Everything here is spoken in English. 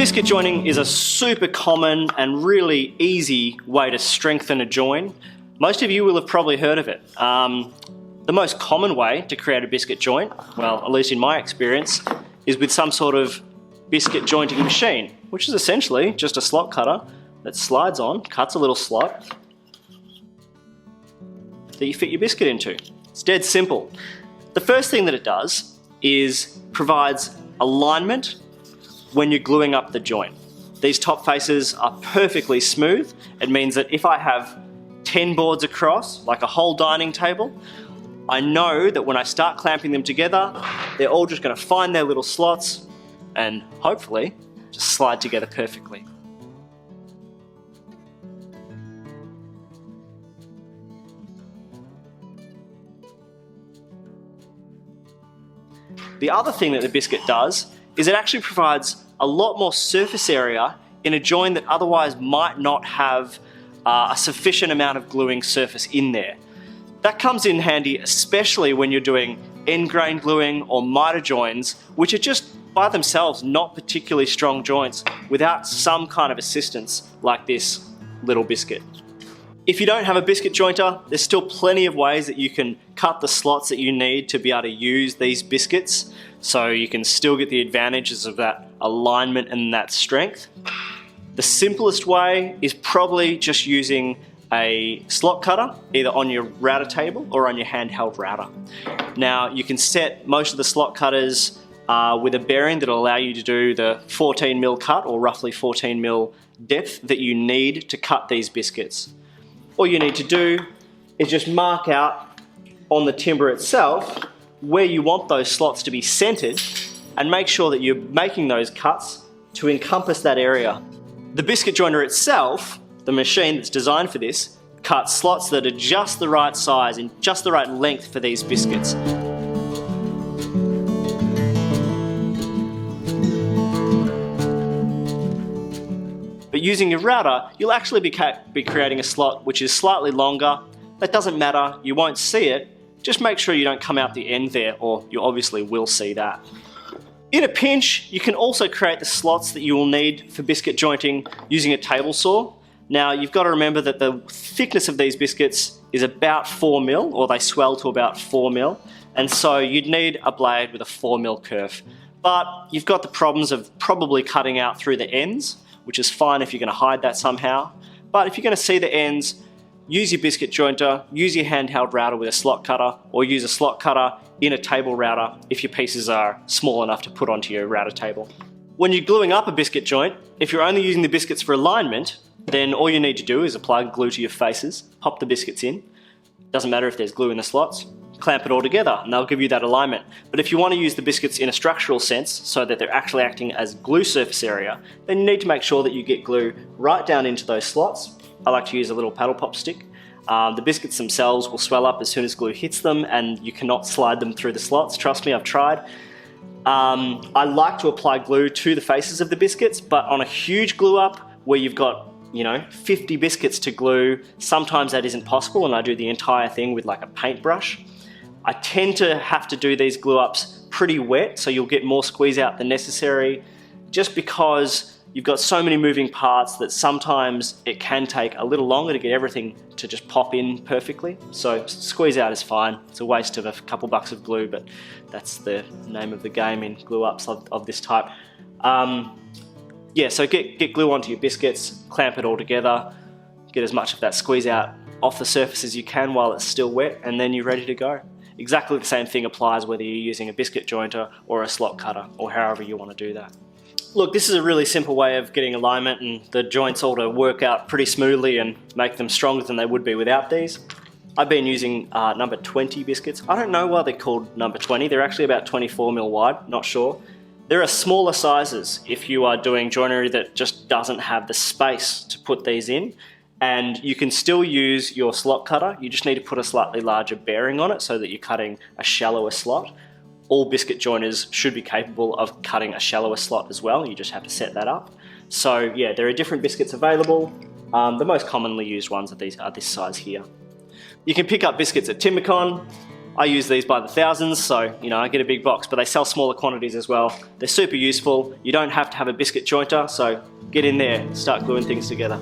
Biscuit joining is a super common and really easy way to strengthen a join. Most of you will have probably heard of it. The most common way to create a biscuit joint, well, at least in my experience, is with some sort of biscuit jointing machine, which is essentially just a slot cutter that slides on, cuts a little slot that you fit your biscuit into. It's dead simple. The first thing that it does is provides alignment when you're gluing up the joint. These top faces are perfectly smooth. It means that if I have 10 boards across, like a whole dining table, I know that when I start clamping them together, they're all just going to find their little slots and hopefully just slide together perfectly. The other thing that the Biscuit does is it actually provides a lot more surface area in a joint that otherwise might not have a sufficient amount of gluing surface in there. That comes in handy especially when you're doing end grain gluing or miter joins, which are just by themselves not particularly strong joints without some kind of assistance like this little Biscuit. If you don't have a biscuit jointer, there's still plenty of ways that you can cut the slots that you need to be able to use these biscuits, so you can still get the advantages of that alignment and that strength. The simplest way is probably just using a slot cutter, either on your router table or on your handheld router. Now, you can set most of the slot cutters with a bearing that will allow you to do the 14mm cut, or roughly 14mm depth that you need to cut these biscuits. All you need to do is just mark out on the timber itself where you want those slots to be centered and make sure that you're making those cuts to encompass that area. The biscuit joiner itself, the machine that's designed for this, cuts slots that are just the right size and just the right length for these biscuits. But using your router, you'll actually be creating a slot which is slightly longer. That doesn't matter, you won't see it. Just make sure you don't come out the end there, or you obviously will see that. In a pinch, you can also create the slots that you will need for biscuit jointing using a table saw. Now, you've got to remember that the thickness of these biscuits is about 4mm, or they swell to about 4mm, and so you'd need a blade with a 4mm kerf. But you've got the problems of probably cutting out through the ends, which is fine if you're going to hide that somehow. But if you're going to see the ends, use your biscuit jointer, use your handheld router with a slot cutter, or use a slot cutter in a table router if your pieces are small enough to put onto your router table. When you're gluing up a biscuit joint, if you're only using the biscuits for alignment, then all you need to do is apply glue to your faces, pop the biscuits in. Doesn't matter if there's glue in the slots, clamp it all together and they'll give you that alignment. But if you want to use the biscuits in a structural sense, so that they're actually acting as glue surface area, then you need to make sure that you get glue right down into those slots. I like to use a little paddle pop stick. The biscuits themselves will swell up as soon as glue hits them, and you cannot slide them through the slots. Trust me, I've tried. I like to apply glue to the faces of the biscuits, but on a huge glue up where you've got 50 biscuits to glue, sometimes that isn't possible, and I do the entire thing with like a paintbrush. I tend to have to do these glue ups pretty wet, so you'll get more squeeze out than necessary, just because you've got so many moving parts that sometimes it can take a little longer to get everything to just pop in perfectly. So squeeze out is fine. It's a waste of a couple bucks of glue, but that's the name of the game in glue ups of this type. Yeah, so get glue onto your biscuits, clamp it all together, get as much of that squeeze out off the surface as you can while it's still wet, and then you're ready to go. Exactly the same thing applies whether you're using a biscuit jointer or a slot cutter, or however you want to do that. Look, this is a really simple way of getting alignment and the joints all to work out pretty smoothly and make them stronger than they would be without these. I've been using number 20 biscuits. I don't know why they're called number 20. They're actually about 24mm wide, not sure. There are smaller sizes if you are doing joinery that just doesn't have the space to put these in, and you can still use your slot cutter. You just need to put a slightly larger bearing on it so that you're cutting a shallower slot. All biscuit joiners should be capable of cutting a shallower slot as well. You just have to set that up. So yeah, there are different biscuits available. The most commonly used ones are this size here. You can pick up biscuits at TimberCon. I use these by the thousands, so you know, I get a big box, but they sell smaller quantities as well. They're super useful. You don't have to have a biscuit jointer, so get in there, start gluing things together.